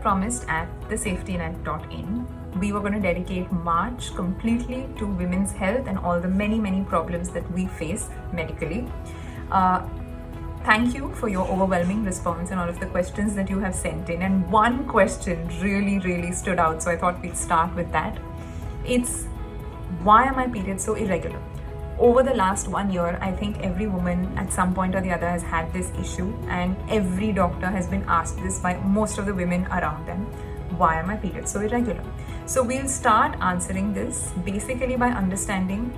promised at thesafetynet.in, we were going to dedicate March completely to women's health and all the many problems that we face medically. Thank you for your overwhelming response and all of the questions that you have sent in. And one question really stood out, so I thought we'd start with that. It's, why are my periods so irregular? Over the last 1 year, I think every woman at some point or the other has had this issue, and every doctor has been asked this by most of the women around them. Why are my periods so irregular? So we'll start answering this basically by understanding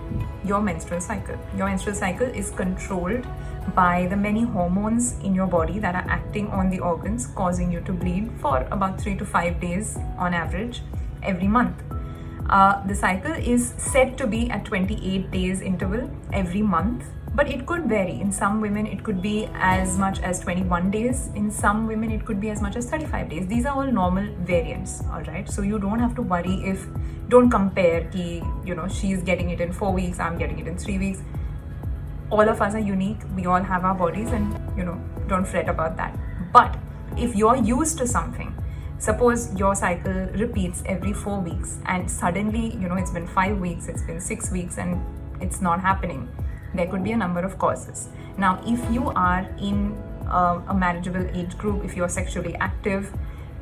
your menstrual cycle. Your menstrual cycle is controlled by the many hormones in your body that are acting on the organs, causing you to bleed for about 3 to 5 days on average every month. The cycle is said to be at 28 days interval every month, but it could vary. In some women, it could be as much as 21 days. In some women, it could be as much as 35 days. These are all normal variants, all right? So you don't have to worry don't compare ki, she's getting it in 4 weeks, I'm getting it in 3 weeks. All of us are unique. We all have our bodies and, don't fret about that. But if you're used to something, suppose your cycle repeats every 4 weeks and suddenly, it's been 5 weeks, it's been 6 weeks and it's not happening. There could be a number of causes. Now, if you are in a marriageable age group, if you're sexually active,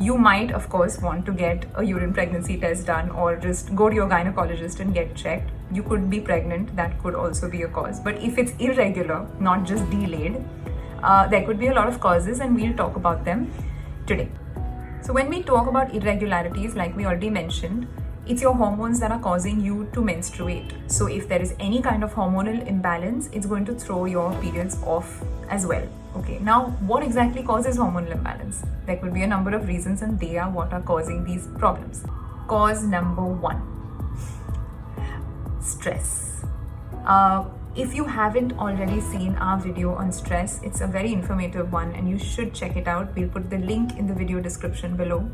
you might, of course, want to get a urine pregnancy test done or just go to your gynecologist and get checked. You could be pregnant, that could also be a cause. But if it's irregular, not just delayed, there could be a lot of causes, and we'll talk about them today. So when we talk about irregularities, like we already mentioned, it's your hormones that are causing you to menstruate. So if there is any kind of hormonal imbalance, it's going to throw your periods off as well. Okay, now what exactly causes hormonal imbalance? There could be a number of reasons, and they are what are causing these problems. Cause number 1, stress. If you haven't already seen our video on stress, it's a very informative one and you should check it out. We'll put the link in the video description below.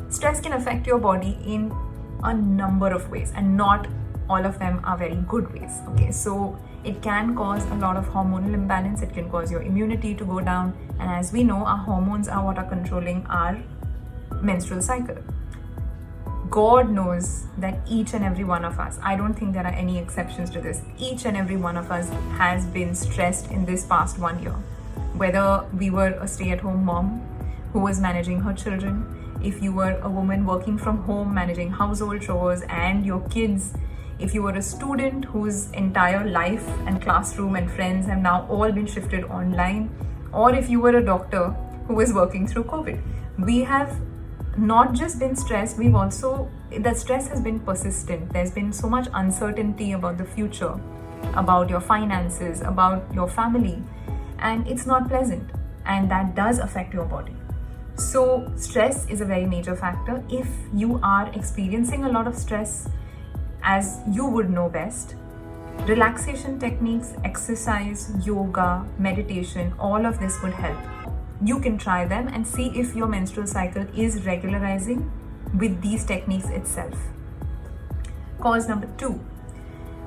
Stress can affect your body in a number of ways, and not all of them are very good ways. Okay, so it can cause a lot of hormonal imbalance. It can cause your immunity to go down, and as we know, our hormones are what are controlling our menstrual cycle. God knows that each and every one of us, I don't think there are any exceptions to this, each and every one of us has been stressed in this past 1 year. Whether we were a stay-at-home mom who was managing her children, if you were a woman working from home managing household chores and your kids, if you were a student whose entire life and classroom and friends have now all been shifted online, or if you were a doctor who was working through COVID. We have not just been stressed, the stress has been persistent. There's been so much uncertainty about the future, about your finances, about your family, and it's not pleasant, and that does affect your body. So stress is a very major factor. If you are experiencing a lot of stress, as you would know best, relaxation techniques, exercise, yoga, meditation, all of this would help. You can try them and see if your menstrual cycle is regularizing with these techniques itself. Cause number 2,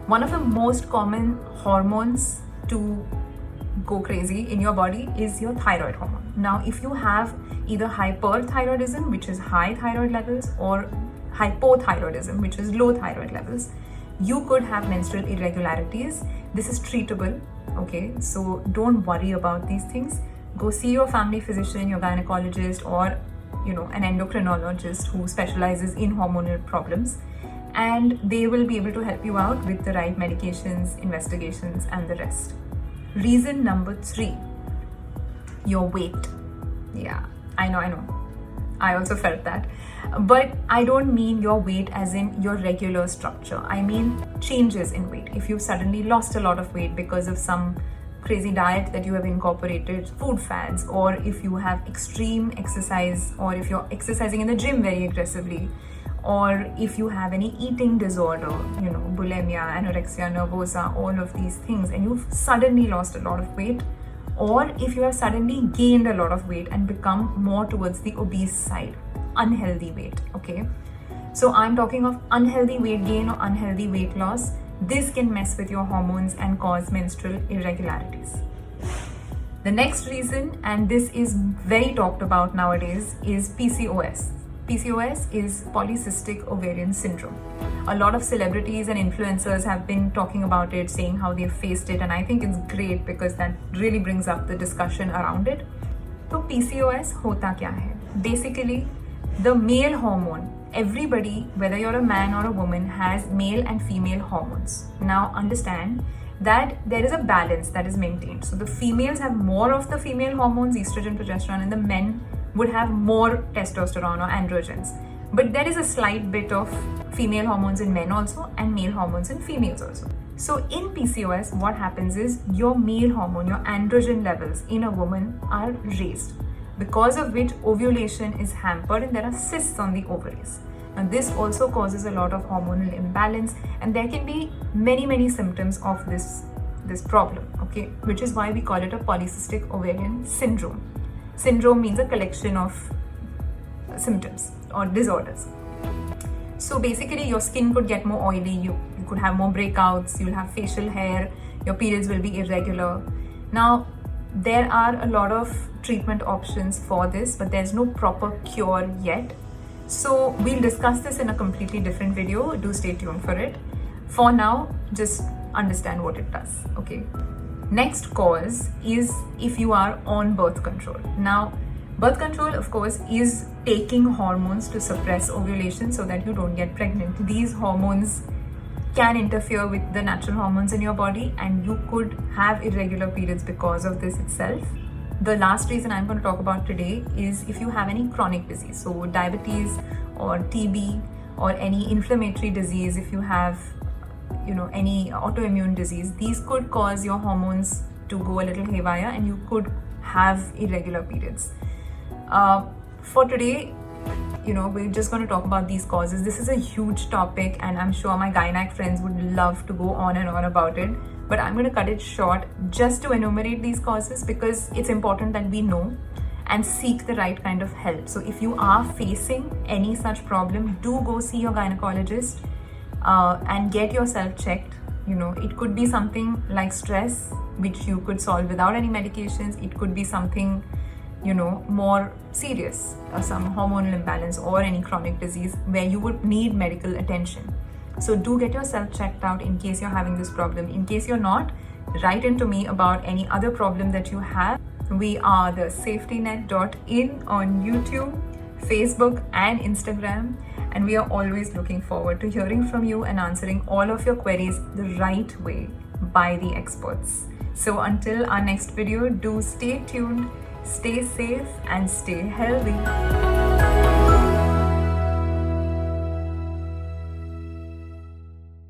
one of the most common hormones to go crazy in your body is your thyroid hormone. Now, if you have either hyperthyroidism, which is high thyroid levels, or hypothyroidism, which is low thyroid levels, you could have menstrual irregularities. This is treatable, okay? So don't worry about these things. Go see your family physician, your gynecologist, or an endocrinologist who specializes in hormonal problems, and they will be able to help you out with the right medications, investigations, and the rest. Reason number 3, your weight. Yeah, I know. I also felt that. But I don't mean your weight as in your regular structure. I mean changes in weight. If you've suddenly lost a lot of weight because of some crazy diet that you have incorporated, food fads, or if you have extreme exercise, or if you're exercising in the gym very aggressively, or if you have any eating disorder, bulimia, anorexia nervosa, all of these things, and you've suddenly lost a lot of weight, or if you have suddenly gained a lot of weight and become more towards the obese side, unhealthy weight, okay? So I'm talking of unhealthy weight gain or unhealthy weight loss. This can mess with your hormones and cause menstrual irregularities. The next reason, and this is very talked about nowadays, is PCOS. PCOS is polycystic ovarian syndrome. A lot of celebrities and influencers have been talking about it, saying how they've faced it, and I think it's great because that really brings up the discussion around it. So PCOS hota kya hai? Basically, the male hormone, everybody, whether you're a man or a woman, has male and female hormones. Now understand that there is a balance that is maintained. So the females have more of the female hormones, estrogen, progesterone, and the men would have more testosterone or androgens. But there is a slight bit of female hormones in men also and male hormones in females also. So in PCOS, what happens is your male hormone, your androgen levels in a woman are raised, because of which ovulation is hampered and there are cysts on the ovaries. Now this also causes a lot of hormonal imbalance, and there can be many symptoms of this problem, okay, which is why we call it a polycystic ovarian syndrome. Syndrome means a collection of symptoms or disorders. So basically your skin could get more oily, you could have more breakouts, you'll have facial hair, your periods will be irregular. Now there are a lot of treatment options for this, but there's no proper cure yet. So we'll discuss this in a completely different video. Do stay tuned for it. For now, just understand what it does, okay? Next cause is if you are on birth control. Now, birth control, of course, is taking hormones to suppress ovulation so that you don't get pregnant. These hormones can interfere with the natural hormones in your body, and you could have irregular periods because of this itself. The last reason I'm going to talk about today is if you have any chronic disease, so diabetes or TB or any inflammatory disease, if you have any autoimmune disease, these could cause your hormones to go a little haywire and you could have irregular periods. For today, we're just going to talk about these causes. This is a huge topic and I'm sure my gynac friends would love to go on and on about it, but I'm going to cut it short just to enumerate these causes because it's important that we know and seek the right kind of help. So if you are facing any such problem, do go see your gynecologist and get yourself checked. It could be something like stress, which you could solve without any medications. It could be something more serious, some hormonal imbalance or any chronic disease where you would need medical attention. So do get yourself checked out in case you're having this problem. In case you're not, write into me about any other problem that you have. We are the safetynet.in on YouTube, Facebook and Instagram, and we are always looking forward to hearing from you and answering all of your queries the right way by the experts. So until our next video, do stay tuned, stay safe and stay healthy.